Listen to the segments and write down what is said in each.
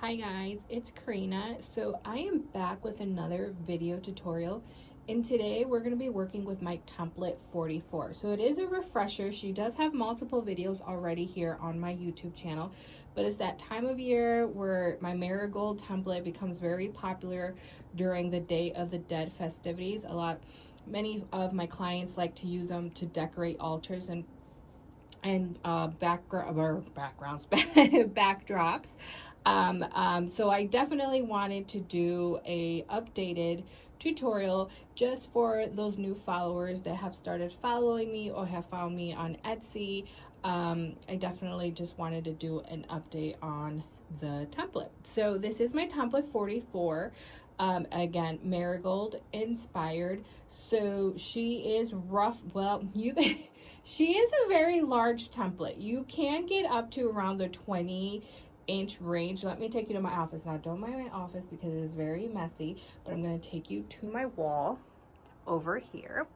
Hi guys, it's Karina. So I am back with another video tutorial, and today we're going to be working with my template 44. So it is a refresher. She does have multiple videos already here on my YouTube channel, but it's that time of year where my Marigold template becomes very popular during the Day of the Dead festivities. Many of my clients like to use them to decorate altars and backgrounds backdrops. So I definitely wanted to do a updated tutorial just for those new followers that have started following me or have found me on Etsy. I definitely just wanted to do an update on the template. So this is my template 44. Again, Marigold inspired. So she is rough. Well, she is a very large template. You can get up to around the 20-inch range. Let me take you to my office. Now, don't mind my office because it is very messy, but I'm going to take you to my wall over here.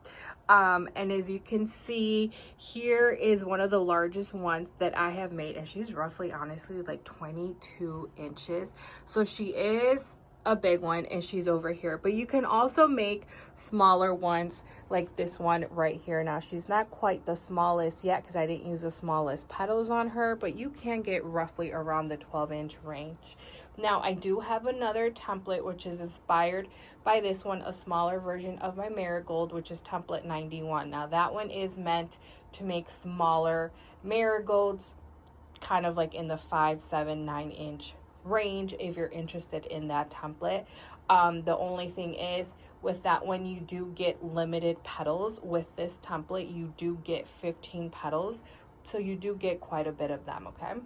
And as you can see, here is one of the largest ones that I have made, and she's roughly, honestly, like 22 inches. So she is a big one, and she's over here, but you can also make smaller ones like this one right here. Now, she's not quite the smallest yet because I didn't use the smallest petals on her, but you can get roughly around the 12-inch range. Now, I do have another template which is inspired by this one, a smaller version of my Marigold, which is template 91. Now, that one is meant to make smaller marigolds, kind of like in the 5, 7, 9-inch range if you're interested in that template. The only thing is with that one, you do get limited petals. With this template, you do get 15 petals, so you do get quite a bit of them. Okay,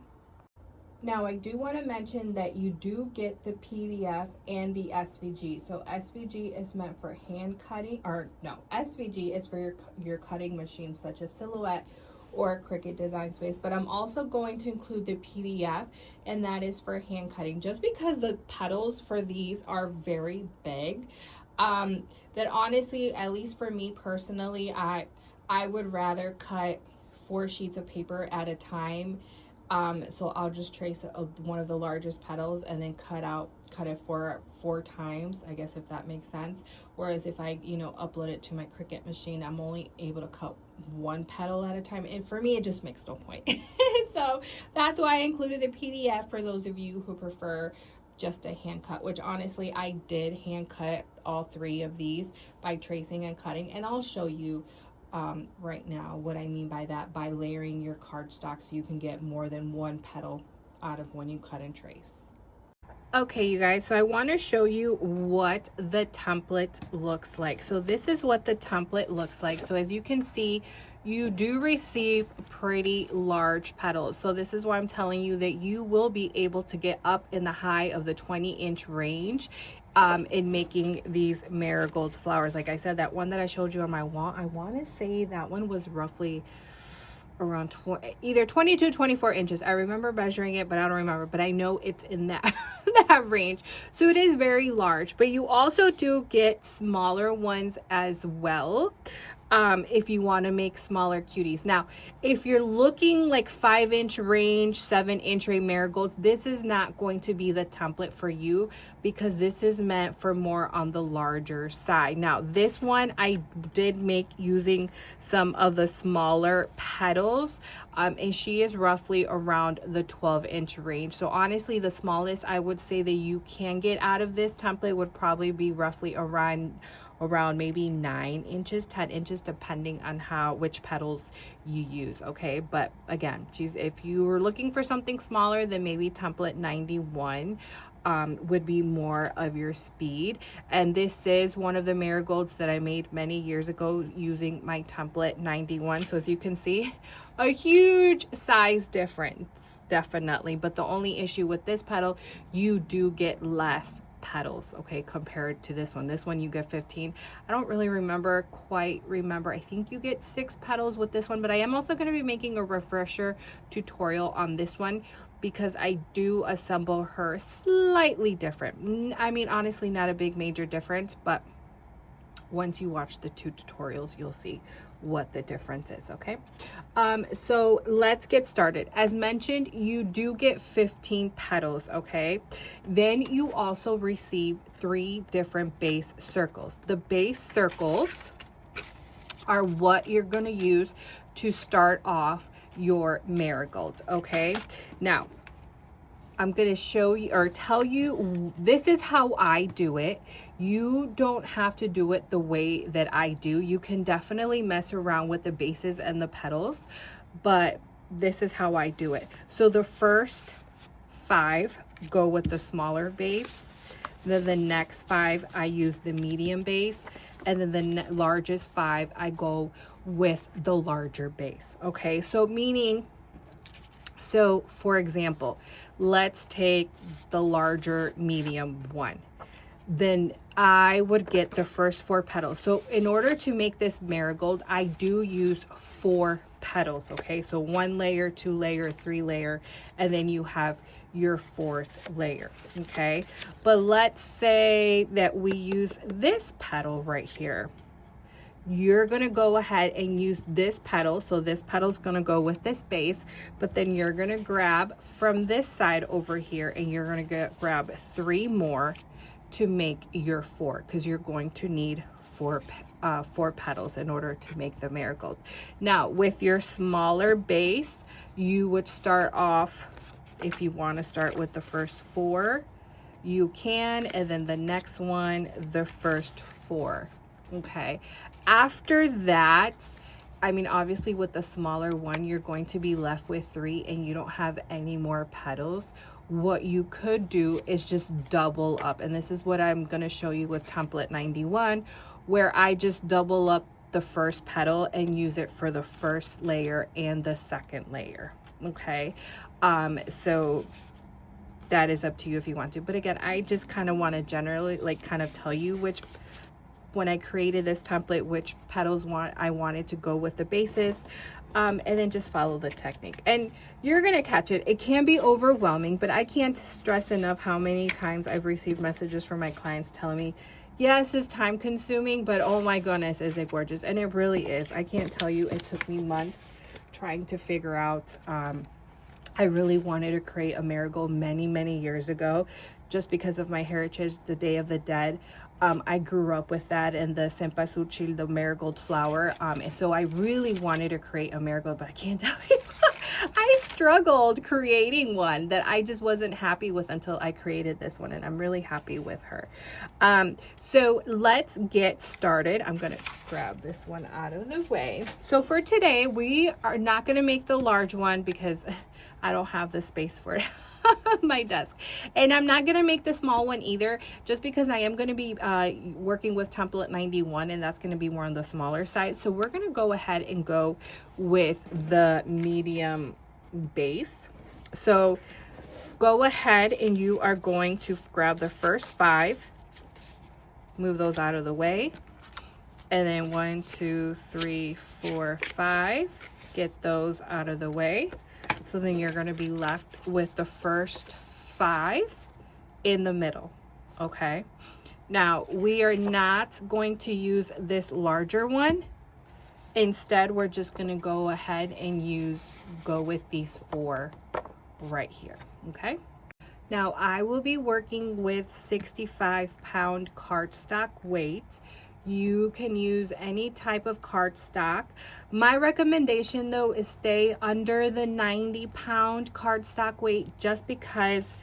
now I do want to mention that you do get the PDF and the SVG. So SVG is meant for hand cutting, or no, SVG is for your cutting machines such as Silhouette or Cricut Design Space, but I'm also going to include the PDF, and that is for hand cutting, just because the petals for these are very big. That honestly, at least for me personally, I would rather cut 4 sheets of paper at a time. So I'll just trace one of the largest petals and then cut it four times, I guess, if that makes sense. Whereas if I, upload it to my Cricut machine, I'm only able to cut one petal at a time. And for me, it just makes no point. So that's why I included the PDF for those of you who prefer just a hand cut, which honestly, I did hand cut all 3 of these by tracing and cutting. And I'll show you right now what I mean by that, by layering your cardstock so you can get more than one petal out of when you cut and trace. Okay, you guys, so I want to show you what the template looks like. So this is what the template looks like. So as you can see, you do receive pretty large petals. So this is why I'm telling you that you will be able to get up in the high of the 20-inch range in making these marigold flowers. Like I said, that one that I showed you on my wall, I want to say that one was roughly around either 22 24 inches. I remember measuring it, but I don't remember, but I know it's in that that range. So it is very large, but you also do get smaller ones as well, if you want to make smaller cuties. Now, if you're looking like 5-inch range, 7-inch range marigolds, this is not going to be the template for you because this is meant for more on the larger side. Now, this one I did make using some of the smaller petals, and she is roughly around the 12-inch range. So honestly, the smallest I would say that you can get out of this template would probably be roughly around maybe 9 inches, 10 inches, depending on which petals you use. Okay, but again, if you were looking for something smaller, then maybe template 91 would be more of your speed. And this is one of the marigolds that I made many years ago using my template 91. So as you can see, a huge size difference, definitely. But the only issue with this petal, you do get less petals, okay, compared to this one you get 15. I don't really quite remember. I think you get 6 petals with this one, but I am also going to be making a refresher tutorial on this one because I do assemble her slightly different. I mean, honestly, not a big major difference, but once you watch the 2 tutorials, you'll see what the difference is, okay? So let's get started. As mentioned, you do get 15 petals, okay? Then you also receive 3 different base circles. The base circles are what you're going to use to start off your marigold, okay? Now, I'm going to show you or tell you, this is how I do it. You don't have to do it the way that I do. You can definitely mess around with the bases and the petals, but this is how I do it. So the first 5 go with the smaller base. Then the next 5, I use the medium base. And then the largest 5, I go with the larger base. Okay, so meaning, so for example, let's take the larger medium one. Then I would get the first 4 petals. So in order to make this marigold, I do use 4 petals, okay? So 1 layer, 2 layer, 3 layer, and then you have your 4th layer, okay? But let's say that we use this petal right here. You're gonna go ahead and use this petal. So this petal is gonna go with this base, but then you're gonna grab from this side over here and you're gonna grab 3 more to make your 4, because you're going to need 4 petals in order to make the marigold. Now with your smaller base, you would start off, if you want to start with the first 4, you can, and then the next one, the first 4. Okay, after that, I mean, obviously with the smaller one, you're going to be left with 3 and you don't have any more petals. What you could do is just double up, and this is what I'm going to show you with template 91, where I just double up the first petal and use it for the first layer and the second layer. Okay, so that is up to you if you want to, but again, I just kind of want to generally like kind of tell you which, when I created this template, which petals I wanted to go with the bases, and then just follow the technique and you're gonna catch it. It can be overwhelming, but I can't stress enough how many times I've received messages from my clients telling me, yes, it's time consuming, but oh my goodness, is it gorgeous? And it really is. I can't tell you, it took me months trying to figure out. I really wanted to create a marigold many years ago, just because of my heritage, the Day of the Dead. I grew up with that and the cempasúchil, the marigold flower. And so I really wanted to create a marigold, but I can't tell you, I struggled creating one that I just wasn't happy with until I created this one, and I'm really happy with her. So let's get started. I'm gonna grab this one out of the way. So for today, we are not gonna make the large one because I don't have the space for it. My desk, and I'm not gonna make the small one either, just because I am going to be working with template 91, and that's going to be more on the smaller side. So we're going to go ahead and go with the medium base. So go ahead and you are going to grab the first 5, move those out of the way, and then 1, 2, 3, 4, 5, get those out of the way. So then you're going to be left with the first 5 in the middle. Okay. Now we are not going to use this larger one. Instead, we're just going to go ahead and go with these 4 right here. Okay. Now I will be working with 65-pound cardstock weight. You can use any type of cardstock. My recommendation though is stay under the 90-pound cardstock weight, just because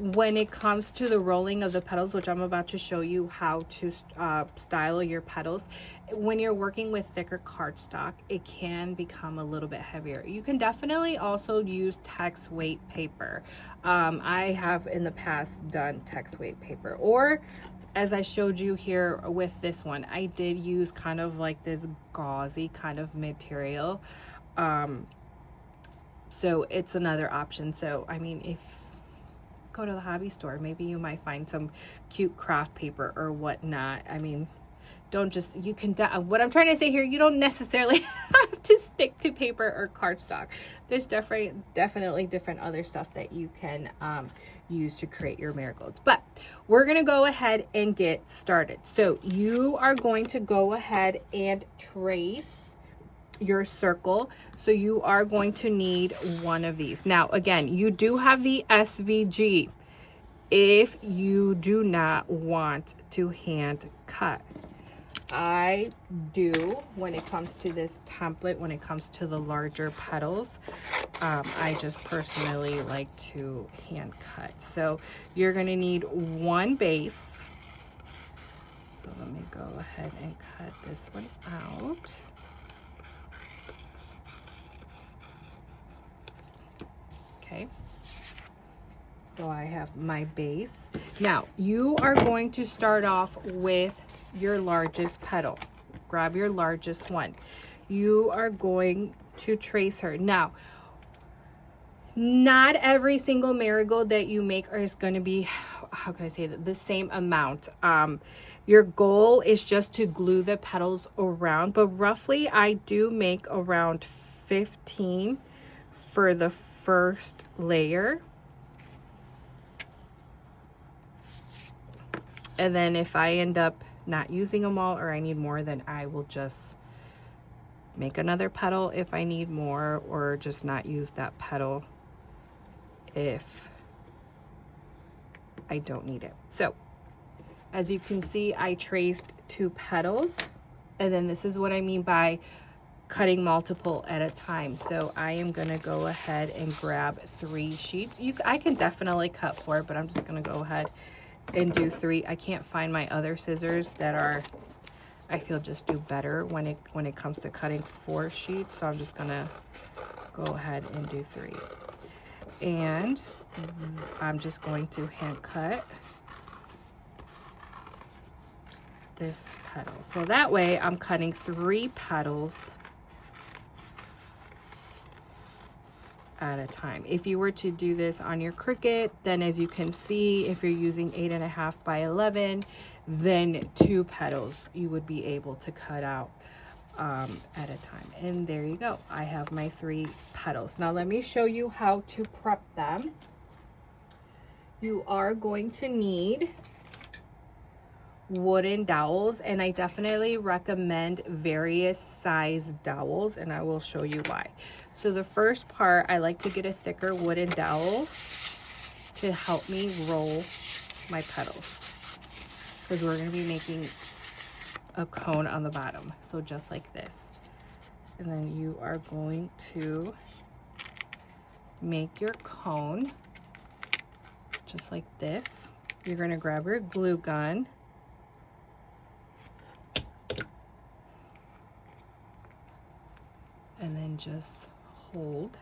when it comes to the rolling of the petals, which I'm about to show you how to style your petals, when you're working with thicker cardstock, it can become a little bit heavier. You can definitely also use text weight paper. I have in the past done text weight paper, or as I showed you here with this one, I did use kind of like this gauzy kind of material. So it's another option. So, I mean, if go to the hobby store, maybe you might find some cute craft paper or whatnot. I mean, don't just, you can, what I'm trying to say here, you don't necessarily have to stick to paper or cardstock. There's definitely different other stuff that you can use to create your marigolds. But we're going to go ahead and get started. So you are going to go ahead and trace your circle. So you are going to need one of these. Now, again, you do have the SVG if you do not want to hand cut. I do when it comes to this template, when it comes to the larger petals. I just personally like to hand cut. So you're going to need one base. So let me go ahead and cut this one out. Okay. So I have my base. Now you are going to start off with your largest petal. Grab your largest one. You are going to trace her. Now, not every single marigold that you make is going to be, how can I say that, the same amount. Your goal is just to glue the petals around, but roughly I do make around 15 for the first layer. And then if I end up not using them all or I need more, then I will just make another petal if I need more, or just not use that petal if I don't need it. So as you can see, I traced 2 petals, and then this is what I mean by cutting multiple at a time. So I am going to go ahead and grab 3 sheets. I can definitely cut 4, but I'm just going to go ahead and do 3. I can't find my other scissors that are, I feel, just do better when it comes to cutting 4 sheets. So I'm just going to go ahead and do 3. And I'm just going to hand cut this petal. So that way I'm cutting 3 petals at a time. If you were to do this on your Cricut, then as you can see, if you're using 8.5 by 11, then 2 petals you would be able to cut out at a time. And there you go. I have my 3 petals. Now let me show you how to prep them. You are going to need wooden dowels, and I definitely recommend various size dowels, and I will show you why. So the first part, I like to get a thicker wooden dowel to help me roll my petals, because we're going to be making a cone on the bottom. So just like this. And then you are going to make your cone just like this. You're going to grab your glue gun, and then just hold.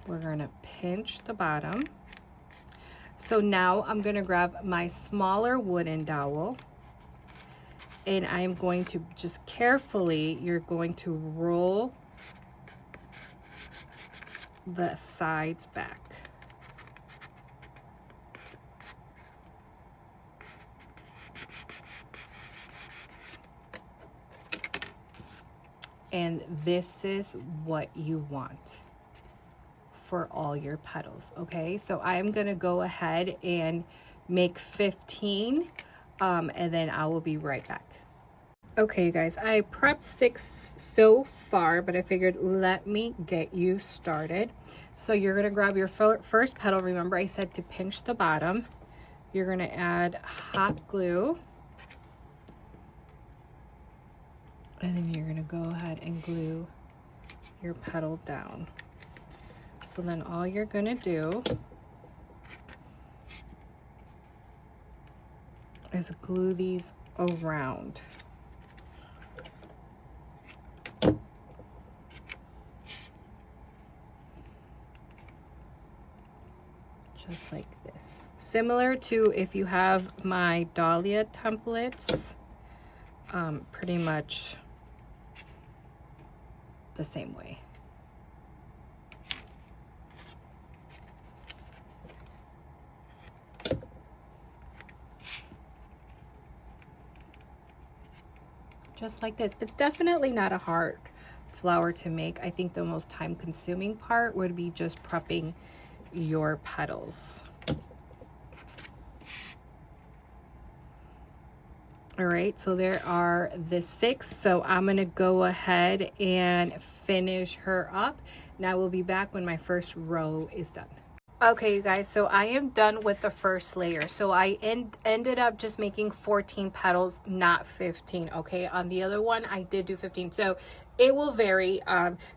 We're going to pinch the bottom. So now I'm going to grab my smaller wooden dowel, and I'm going to just carefully, you're going to roll the sides back. And this is what you want for all your petals. Okay, so I am going to go ahead and make 15 and then I will be right back. Okay, you guys, I prepped 6 so far, but I figured let me get you started. So you're going to grab your first petal. Remember I said to pinch the bottom. You're going to add hot glue, and then you're going to go ahead and glue your petal down. So then all you're going to do is glue these around. Just like this. Similar to if you have my dahlia templates, pretty much the same way. Just like this. It's definitely not a hard flower to make. I think the most time consuming part would be just prepping your petals. All right, so there are the 6. So I'm gonna go ahead and finish her up. Now we'll be back when my first row is done. Okay, you guys, so I am done with the first layer. So I ended up just making 14 petals, not 15. Okay, on the other one I did do 15. So it will vary,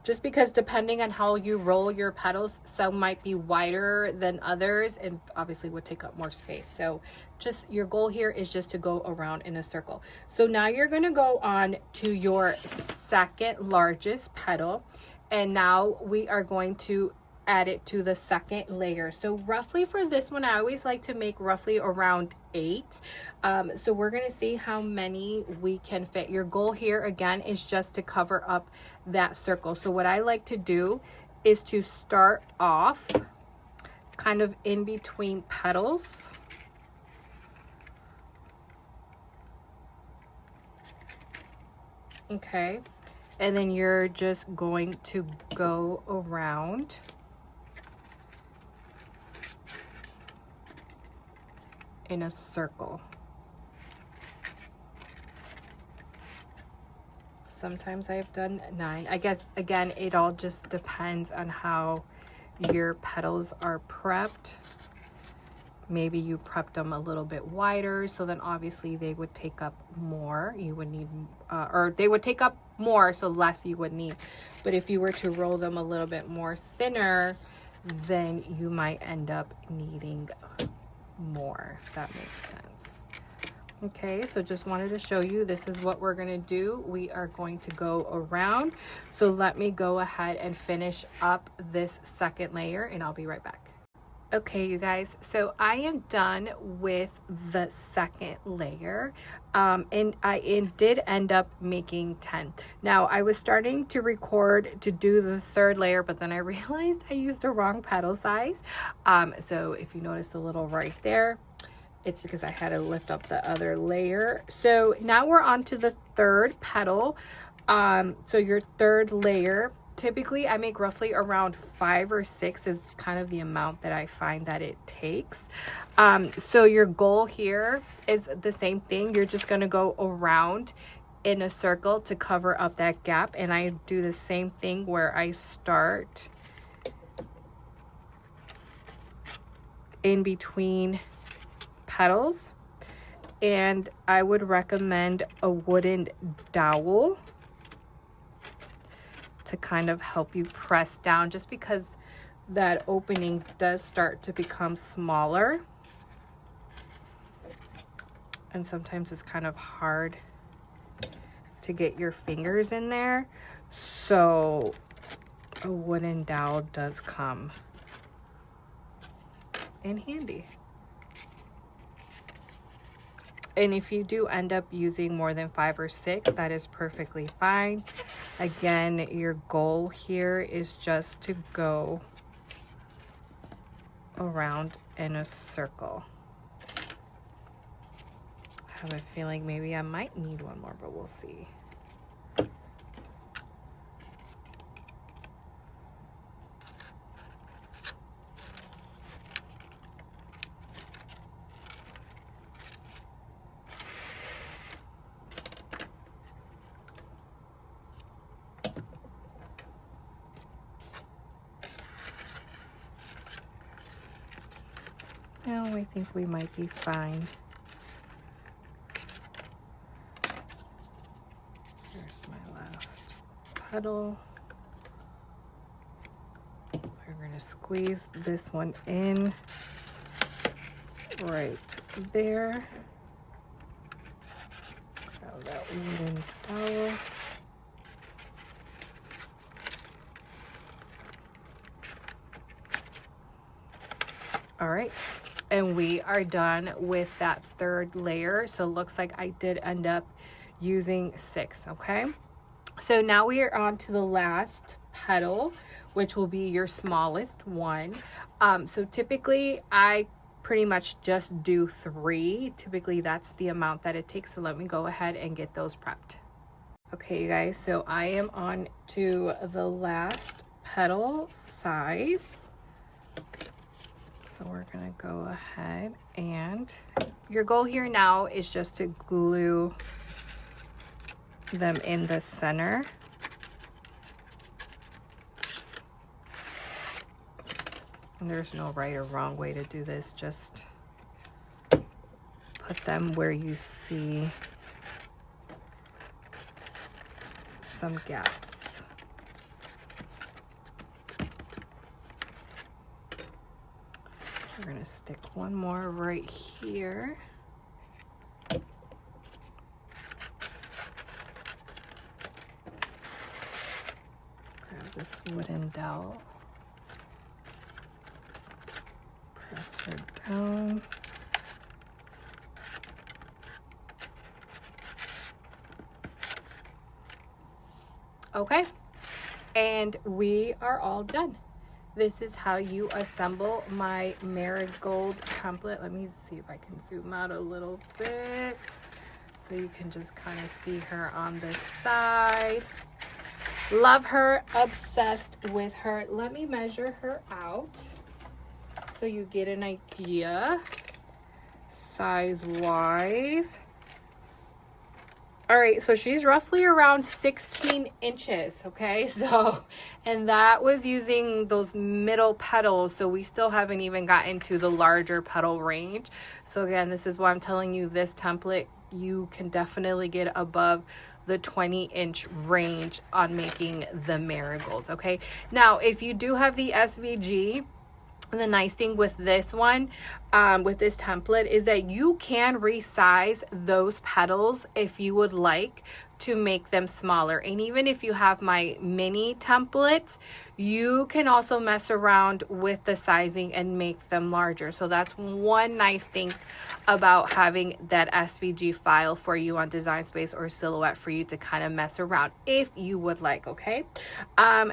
just because depending on how you roll your petals, some might be wider than others and obviously would take up more space. So just your goal here is just to go around in a circle. So now you're going to go on to your second largest petal, and now we are going to add it to the second layer. So roughly for this one, I always like to make roughly around 8. So we're gonna see how many we can fit. Your goal here again is just to cover up that circle. So what I like to do is to start off kind of in between petals. Okay, and then you're just going to go around in a circle. Sometimes I've done 9. I guess again it all just depends on how your petals are prepped. Maybe you prepped them a little bit wider, so then obviously they would take up more. You would need or they would take up more, so less you would need. But if you were to roll them a little bit more thinner, then you might end up needing more, if that makes sense. Okay, so just wanted to show you this is what we're going to do. We are going to go around. So let me go ahead and finish up this second layer and I'll be right back. Okay, you guys, so I am done with the second layer, and I did end up making 10. Now I was starting to record to do the third layer, but then I realized I used the wrong petal size. So if you notice a little right there, it's because I had to lift up the other layer. So now we're on to the third petal. So your third layer, typically I make roughly around 5 or 6 is kind of the amount that I find that it takes. So your goal here is the same thing. You're just going to go around in a circle to cover up that gap. And I do the same thing where I start in between petals. And I would recommend a wooden dowel to kind of help you press down, just because that opening does start to become smaller and sometimes it's kind of hard to get your fingers in there. So a wooden dowel does come in handy. And if you do end up using more than 5 or 6, that is perfectly fine. Again, your goal here is just to go around in a circle. I have a feeling maybe I might need one more, but we'll see. No, I think we might be fine. Here's my last petal. We're going to squeeze this one in right there. Grab that wooden towel. All right. And we are done with that third layer. So it looks like I did end up using 6, okay? So now we are on to the last petal, which will be your smallest one. So typically I pretty much just do 3. Typically that's the amount that it takes. So let me go ahead and get those prepped. Okay, you guys, so I am on to the last petal size. So we're gonna go ahead, and your goal here now is just to glue them in the center. And there's no right or wrong way to do this, just put them where you see some gaps. We're gonna stick one more right here. Grab this wooden dowel. Press her down. Okay, and we are all done. This is how you assemble my Marigold template. Let me see if I can zoom out a little bit so you can just kind of see her on this side. Love her, obsessed with her. Let me measure her out so you get an idea size-wise. All right, so she's roughly around 16 inches, okay? So, and that was using those middle petals, so we still haven't even gotten to the larger petal range. So again, this is why I'm telling you this template, you can definitely get above the 20-inch range on making the marigolds, okay? Now, if you do have the SVG, the nice thing with this one, with this template, is that you can resize those petals if you would like to make them smaller. And even if you have my mini templates, you can also mess around with the sizing and make them larger. So that's one nice thing about having that SVG file for you on Design Space or Silhouette for you to kind of mess around if you would like, okay?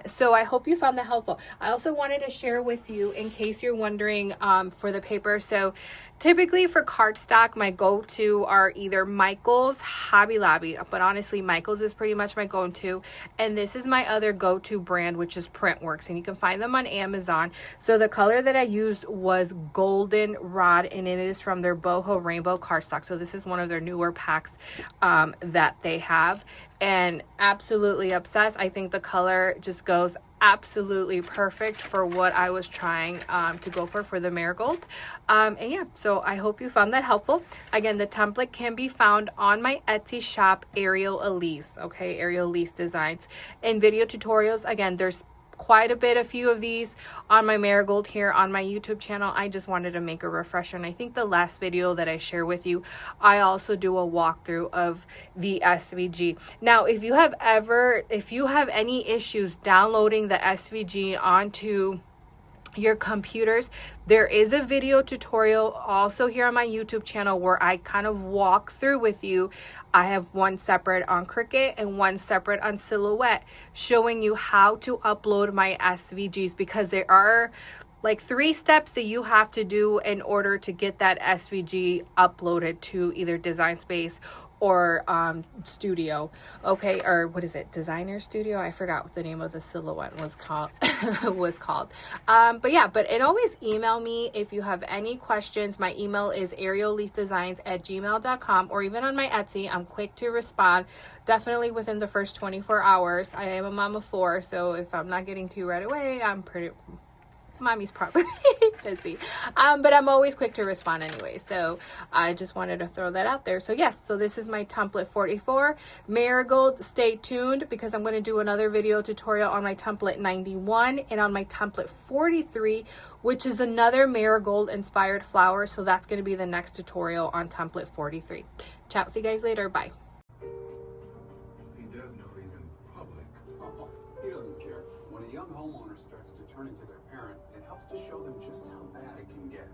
So I hope you found that helpful. I also wanted to share with you, in case you're wondering, for the paper. So typically for cardstock, my go-to are either Michaels, Hobby Lobby, but honestly, Michaels is pretty much my go-to. And this is my other go-to brand, which is Printworks, and you can find them on Amazon. So the color that I used was Goldenrod, and it is from their Boho Rainbow cardstock. So this is one of their newer packs that they have, and absolutely obsessed. I think the color just goes absolutely perfect for what I was trying to go for the Marigold. And yeah, so I hope you found that helpful. Again, the template can be found on my Etsy shop, Ariel Elise, okay? Ariel Elise Designs. And video tutorials, again, there's quite a few of these on my Marigold here on my YouTube channel. I just wanted to make a refresher, and I think the last video that I share with you, I also do a walkthrough of the SVG. Now, if you have any issues downloading the SVG onto your computers, there is a video tutorial also here on my YouTube channel where I kind of walk through with you. I have one separate on Cricut and one separate on Silhouette, showing you how to upload my SVGs, because there are like 3 steps that you have to do in order to get that SVG uploaded to either Design Space or Studio, okay, or what is it, Designer Studio? I forgot what the name of the Silhouette was called. But always email me if you have any questions. My email is arielelisedesigns@gmail.com, or even on my Etsy. I'm quick to respond, definitely within the first 24 hours. I am a mom of 4, so if I'm not getting to you right away, mommy's probably busy, but I'm always quick to respond anyway. So I just wanted to throw that out there. So yes, so this is my template 44 Marigold. Stay tuned, because I'm going to do another video tutorial on my template 91 and on my template 43, which is another Marigold inspired flower. So that's going to be the next tutorial on template 43. Chat with you guys later. Bye. He does know he's in public. Oh, he doesn't care. When a young homeowner starts to turn into their parent, it helps to show them just how bad it can get.